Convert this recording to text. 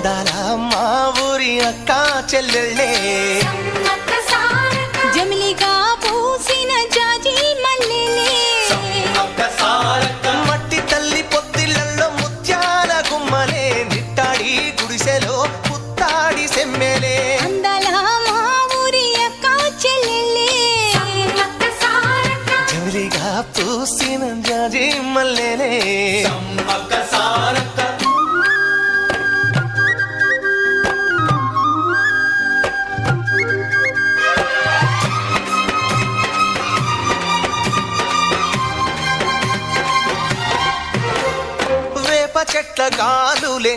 అందాల మా ఊరి అక్క చెల్లెళ్ళే జమిలిగా పూసిన జాజి మల్లెలే మట్టి తల్లి పొత్తిళ్లలో ముత్యాల గుమ్మలే నిట్టాడి గుడిసెలో పుత్తాడి సెమ్మెలే అందాల మా ఊరి అక్క చెల్లెలే జమిలిగా పూసిన జాజి మల్లెలే చెట్ల గాలులే